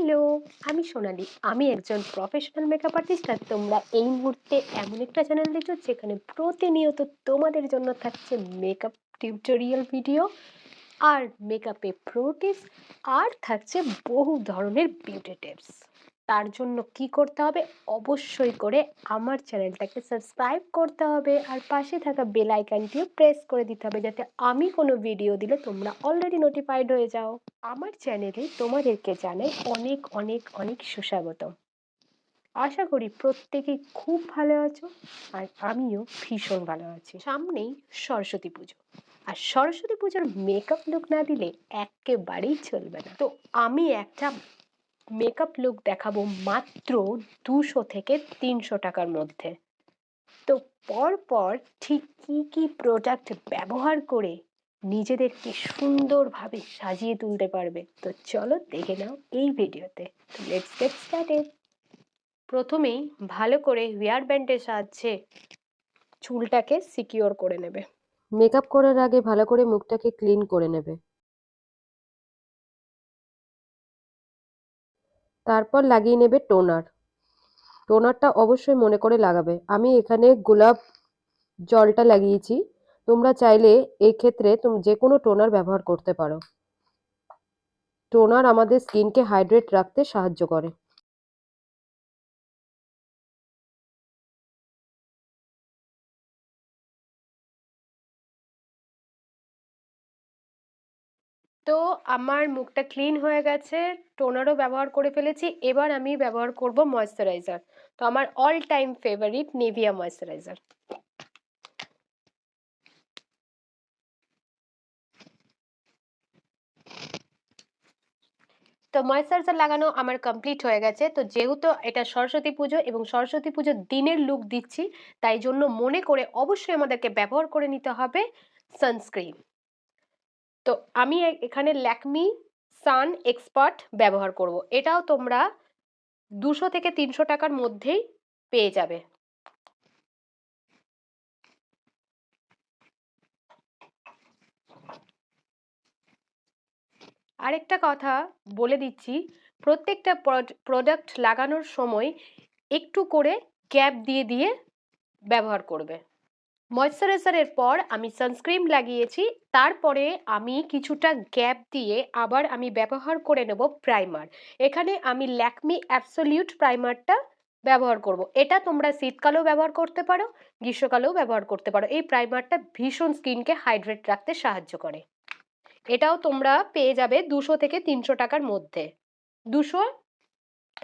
Hello, আমি সোনালি। আমি একজন প্রফেশনাল মেকআপ আর্টিস্ট আর তোমরা এই মুহূর্তে এমন একটা চ্যানেল দেখছো যেখানে প্রতিনিয়ত তোমাদের জন্য থাকছে মেকআপ টিউটোরিয়াল ভিডিও আর মেকআপে প্রো টিপস আর থাকছে বহু ধরনের বিউটি টিপস। তার জন্য কি করতে হবে? অবশ্যই করে আমার চ্যানেলটাকে সাবস্ক্রাইব করতে হবে আর পাশে থাকা বেল আইকনটিও প্রেস করে দিতে হবে যাতে আমি কোনো ভিডিও দিলে তোমরা অলরেডি নোটিফাইড হয়ে যাও। আমার চ্যানেলে তোমাদেরকে জানাই অনেক অনেক অনেক সুস্বাগতম। আশা করি প্রত্যেকেই খুব ভালো আছো আর আমিও ভীষণ ভালো আছি। সামনেই সরস্বতী পুজো, আর সরস্বতী পুজোর মেকআপ লুক না দিলে একেবারেই চলবে না। তো আমি একটা মেকআপ লুক দেখাবো মাত্র 200 থেকে 300 টাকার মধ্যে। তো পরপর ঠিক কি কি প্রোডাক্ট ব্যবহার করে নিজেদেরকে সুন্দরভাবে সাজিয়ে তুলতে পারবে, তো চলো দেখে নাও এই ভিডিওতে। তো লেটস গেট স্টার্টেড। প্রথমেই ভালো করে হেয়ার ব্যান্ডের সাহায্যে চুলটাকে সিকিওর করে নেবে। মেকআপ করার আগে ভালো করে মুখটাকে ক্লিন করে নেবে। তারপর লাগিয়ে নেবে টোনার। টোনারটা অবশ্যই মনে করে লাগাবে। আমি এখানে গোলাপ জলটা লাগিয়েছি। তোমরা চাইলে এক্ষেত্রে যে কোনো টোনার ব্যবহার করতে পারো। টোনার আমাদের স্কিনকে হাইড্রেট রাখতে সাহায্য করে। তো আমার মুখটা ক্লিন হয়ে গেছে, টোনারও ব্যবহার করে ফেলেছি। এবার আমি ব্যবহার করব ময়েশ্চারাইজার। তো আমার all time favourite Nivea moisturiser. তো ময়েশ্চারাইজার লাগানো আমার কমপ্লিট হয়ে গেছে। তো যেহেতু এটা সরস্বতী পুজো এবং সরস্বতী পুজোর দিনের লুক দিচ্ছি, তাই জন্য মনে করে অবশ্যই আমাদেরকে ব্যবহার করে নিতে হবে সানস্ক্রিন। তো আমি এখানে ল্যাকমি সান এক্সপার্ট ব্যবহার করব। এটাও তোমরা 200 থেকে 300 টাকার মধ্যেই পেয়ে যাবে। আরেকটা কথা বলে দিচ্ছি, প্রত্যেকটা প্রোডাক্ট লাগানোর সময় একটু করে গ্যাপ দিয়ে দিয়ে ব্যবহার করবে। ময়েশ্চারাইজারের পর আমি সানস্ক্রিন লাগিয়েছি, তারপরে আমি কিছুটা গ্যাপ দিয়ে আবার আমি ব্যবহার করে নেব প্রাইমার। এখানে আমি ল্যাকমি অ্যাবসলিউট প্রাইমারটা ব্যবহার করব। এটা তোমরা শীতকালেও ব্যবহার করতে পারো, গ্রীষ্মকালেও ব্যবহার করতে পারো। এই প্রাইমারটা ভীষণ স্কিনকে হাইড্রেট রাখতে সাহায্য করে। এটাও তোমরা পেয়ে যাবে 200 থেকে 300 টাকার মধ্যে। 200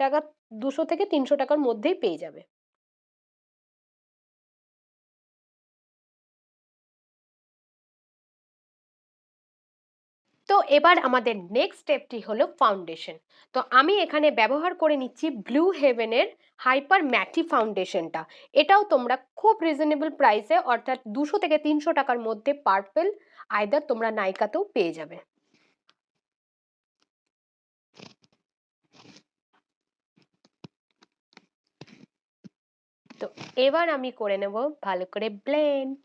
টাকা, 200 থেকে 300 টাকার মধ্যেই পেয়ে যাবে। তো এবার আমাদের নেক্সট স্টেপটি হলো ফাউন্ডেশন। তো আমি এখানে ব্যবহার করে নিচ্ছি ব্লু হেভেনের হাইপার ম্যাটি ফাউন্ডেশনটা। এটাও তোমরা খুব রিজনেবল প্রাইসে, অর্থাৎ 200 থেকে 300 টাকার মধ্যে পার্পেল আইদার তোমরা নাইকাতেও পেয়ে যাবে। তো এবার আমি করে নেব ভালো করে ব্লেন্ড।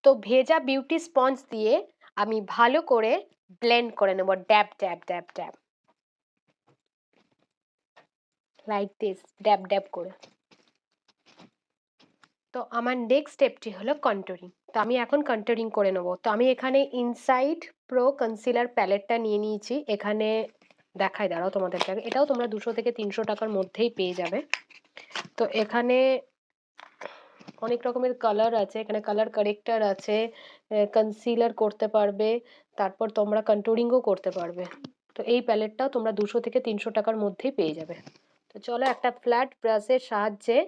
তো ভেজা বিউটি স্পঞ্জ দিয়ে আমি ভালো করে ব্লেন্ড করে নেব, ড্যাব ড্যাব ড্যাব ড্যাব, লাইক দিস, ড্যাব ড্যাব করে। তো আমার নেক্সট স্টেপটি হলো কন্টুরিং। তো আমি এখন কন্টুরিং করে নেব। তো আমি এখানে ইনসাইড প্রো কনসিলার প্যালেটটা নিয়ে নিয়েছি। এখানে দেখাই, দাঁড়াও তোমাদেরকে আগে। এটাও তোমরা 200 থেকে 300 টাকার মধ্যেই পেয়ে যাবে। তো এখানে অনেক রকমের কালার আছে, এখানে কালার কারেক্টার আছে, কনসিলার করতে পারবে, তারপর তোমরা কন্টুরিংও করতে পারবে। তো এই প্যালেটটাও তোমরা 200 থেকে 300 টাকার মধ্যেই পেয়ে যাবে। তো চলো একটা ফ্ল্যাট ব্রাশের সাহায্যে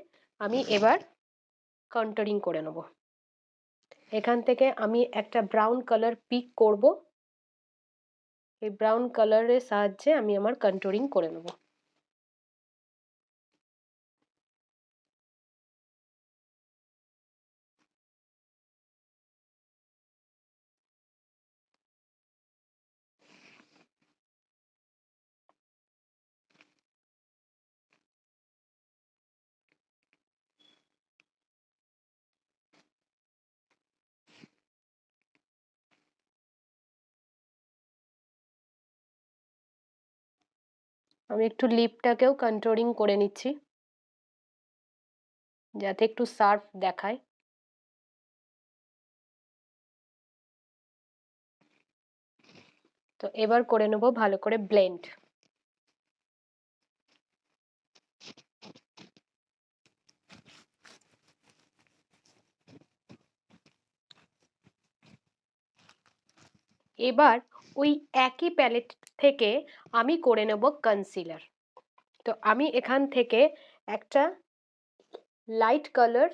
আমি এবার কন্টুরিং করে নেব। এখান থেকে আমি একটা ব্রাউন কালার পিক করব। এই ব্রাউন কালারের সাহায্যে আমি আমার কন্টুরিং করে নেব। আমি একটু লিপটাকেও কন্ট্রোলিং করে নিচ্ছি যাতে একটু শার্প দেখায়। তো এবার করে নেব ভালো করে ব্লেন্ড। এবার ওই একই প্যালেট থেকে আমি করে নেব কনসিলার। তো আমি এখান থেকে একটা লাইট কালার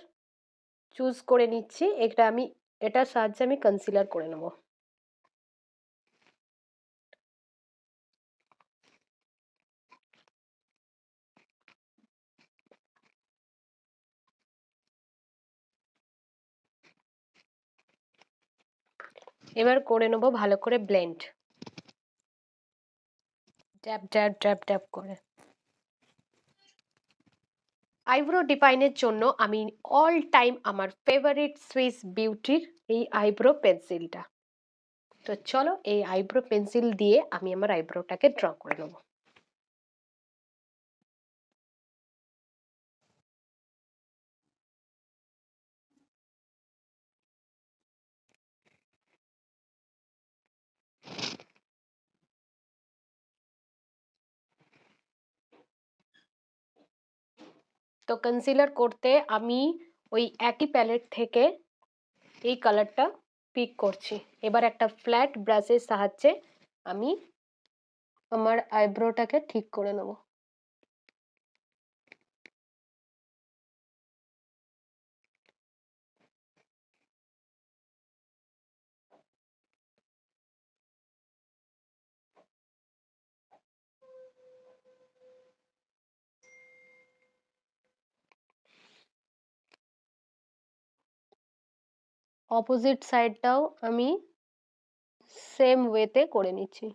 চুজ করে নিচ্ছি, এটার সাহায্যে আমি কনসিলার করে নেব। এবার করে নেব ভালো করে ব্লেন্ড, ড্যাব ড্যাব ড্যাব ড্যাব করে। আইব্রো ডিফাইনের জন্য আমি অল টাইম আমার ফেভারিট সুইস বিউটির এই আইব্রো পেন্সিলটা। তো চলো এই আইব্রো পেন্সিল দিয়ে আমি আমার আইব্রোটাকে ড্র করে নেব। তো কনসিলার করতে আমি ওই একই প্যালেট থেকে এই কালারটা পিক করছি। এবার একটা ফ্ল্যাট ব্রাশের সাহায্যে আমি আমার আইব্রোটাকে ঠিক করে নেব। অপোজিট সাইডটাও আমি সেম ওয়েতে করে নিচ্ছি।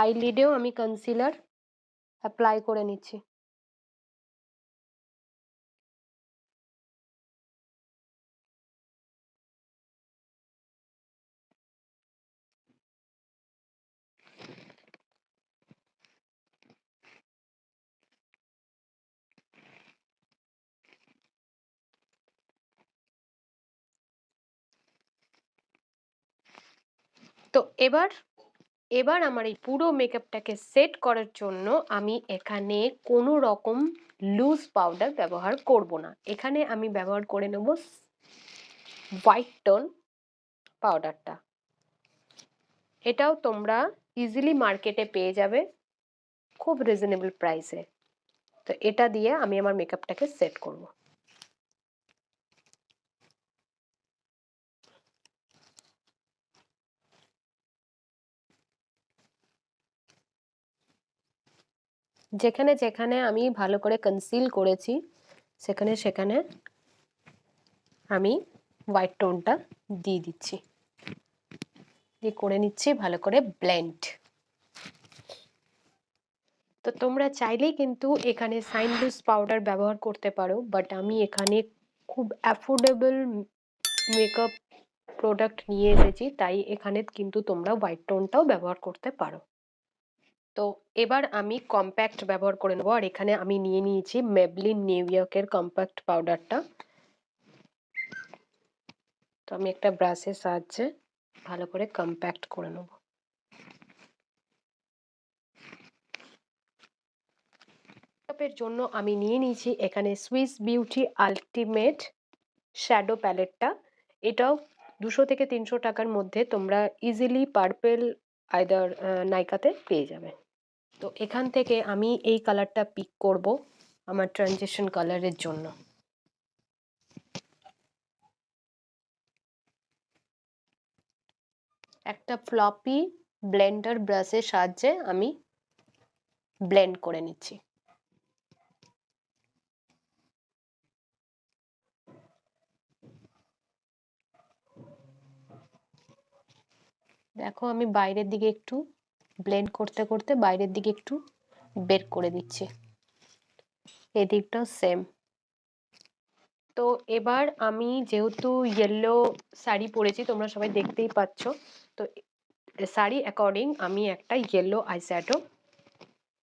আইলিডেও আমি কনসিলার অ্যাপ্লাই করে নিচ্ছি। তো এবার এবার আমার এই পুরো মেকআপটাকে সেট করার জন্য আমি এখানে কোনো রকম লুজ পাউডার ব্যবহার করব না। এখানে আমি ব্যবহার করে নেব হোয়াইট টোন পাউডারটা। এটাও তোমরা ইজিলি মার্কেটে পেয়ে যাবে খুব রিজনেবল প্রাইসে। তো এটা দিয়ে আমি আমার মেকআপটাকে সেট করব। যেখানে যেখানে আমি ভালো করে কনসিল করেছি সেখানে সেখানে আমি হোয়াইট টোনটা দিয়ে দিচ্ছি, দিয়ে করে নিচ্ছি ভালো করে ব্লেন্ড। তো তোমরা চাইলেই কিন্তু এখানে সাইন লুজ পাউডার ব্যবহার করতে পারো, বাট আমি এখানে খুব অ্যাফোর্ডেবল মেকআপ প্রোডাক্ট নিয়ে এসেছি, তাই এখানে কিন্তু তোমরা হোয়াইট টোনটাও ব্যবহার করতে পারো। তো এবার আমি কম্প্যাক্ট ব্যবহার করে নেবো, আর এখানে আমি নিয়ে নিয়েছি মেবলিন নিউ ইয়র্কের কম্প্যাক্ট পাউডারটা। তো আমি একটা ব্রাশের সাহায্যে ভালো করে কম্প্যাক্ট করে নেব। মেকআপের জন্য আমি নিয়ে নিয়েছি এখানে সুইস বিউটি আলটিমেট শ্যাডো প্যালেটটা। এটাও 200 থেকে 300 টাকার মধ্যে তোমরা ইজিলি পার্পেল আইদার নাইকাতে পেয়ে যাবে। তো এখান থেকে আমি এই কালারটা পিক করব আমার ট্রানজিশন কালারের জন্য। একটা ফ্লপি ব্লেন্ডার ব্রাশের সাহায্যে আমি ব্লেন্ড করে নিচ্ছি। দেখো আমি বাইরের দিকে একটু ব্লেন্ড করতে করতে বাইরের দিকে একটু বের করে দিচ্ছি, এদিকটাও সেম। তো এবার আমি যেহেতু ইয়েলো শাড়ি পরেছি, তোমরা সবাই দেখতেই পাচ্ছ, তো শাড়ি অ্যাকর্ডিং আমি একটা ইয়েলো আইশ্যাডো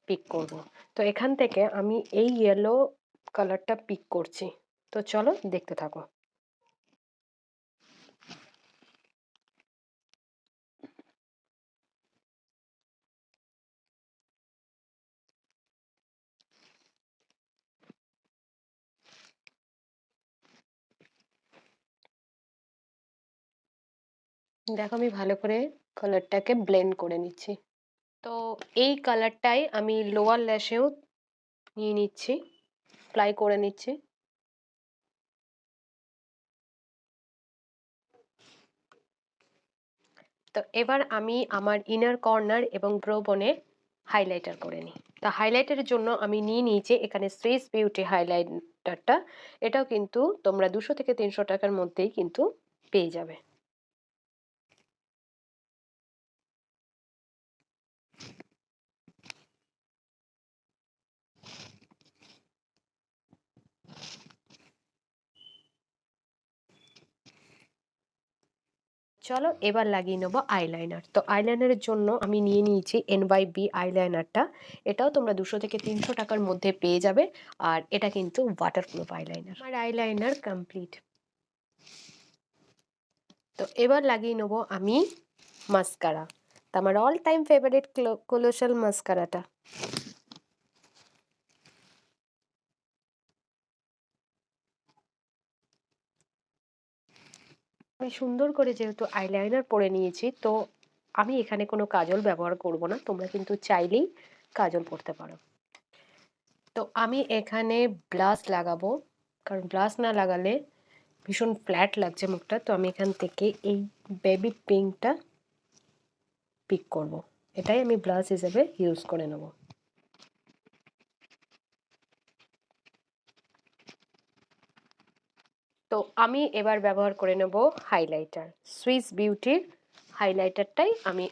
পিক করব। তো এখান থেকে আমি এই ইয়েলো কালারটা পিক করছি। তো চলো দেখতে থাকো। দেখো আমি ভালো করে কালারটাকে ব্লেন্ড করে নিচ্ছি। তো এই কালারটাই আমি লোয়ার ল্যাশেও নিয়ে নিচ্ছি, অ্যাপ্লাই করে নিচ্ছি। তো এবার আমি আমার ইনার কর্নার এবং ব্রো বোনে হাইলাইটার করে নিই। তো হাইলাইটারের জন্য আমি নিয়ে নিয়েছি এখানে সুইস বিউটি হাইলাইটারটা। এটাও কিন্তু তোমরা 200 থেকে 300 টাকার মধ্যেই কিন্তু পেয়ে যাবে। চলো এবার লাগিয়ে নেবো আইলাইনার। তো আইলাইনারের জন্য আমি নিয়ে নিয়েছি NYB আইলাইনারটা। এটাও তোমরা 200 থেকে 300 টাকার মধ্যে পেয়ে যাবে। আর এটা কিন্তু ওয়াটারপ্রুফ আইলাইনার। আমার আইলাইনার কমপ্লিট। তো এবার লাগিয়ে নেবো আমি মাস্কারা। তো আমার অল টাইম ফেভারিট কোলোসাল মাস্কারাটা। আমি সুন্দর করে যেহেতু আইলাইনার পরে নিয়েছি, তো আমি এখানে কোনো কাজল ব্যবহার করব না। তোমরা কিন্তু চাইলেই কাজল পরতে পারো। তো আমি এখানে ব্লাশ লাগাবো, কারণ ব্লাশ না লাগালে ভীষণ ফ্ল্যাট লাগছে মুখটা। তো আমি এখান থেকে এই বেবি পিঙ্কটা পিক করব। এটাই আমি ব্লাশ হিসেবে ইউজ করে নেব। তো আমি এবার ব্যবহার করে নেব হাইলাইটার। সুইস বিউটির হাইলাইটারটাই আমি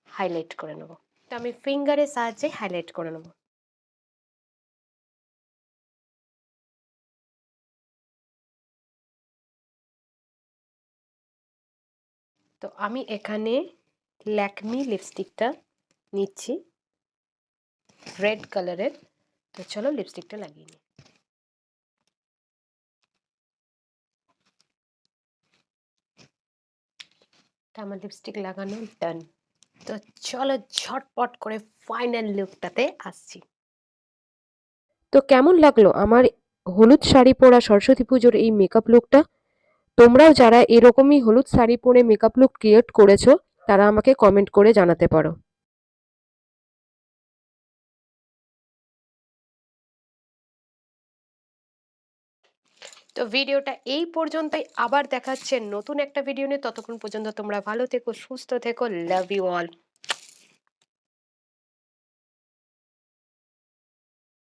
হাইলাইট করে নেব। তো আমি ফিঙ্গারের সাহায্যে হাইলাইট করে নেব। তো আমি এখানে ল্যাকমি লিপস্টিকটা নিচ্ছি, রেড কালারের। তো চলো লিপস্টিকটা লাগিয়ে নিই। আমার লিপস্টিক লাগানো ডান। তো চলো ঝটপট করে ফাইনাল লুকটাতে আসছি। তো কেমন লাগলো আমার হলুদ শাড়ি পরা সরস্বতী পুজোর এই মেকআপ লুকটা? তোমরাও যারা এরকমই হলুদ শাড়ি পরে মেকআপ লুক ক্রিয়েট করেছো তারা আমাকে কমেন্ট করে জানাতে পারো। তো ভিডিওটা এই পর্যন্তই। আবার দেখাচ্ছে নতুন একটা ভিডিও নিয়ে। ততক্ষণ পর্যন্ত তোমরা ভালো থেকো, সুস্থ থেকো। Love you all.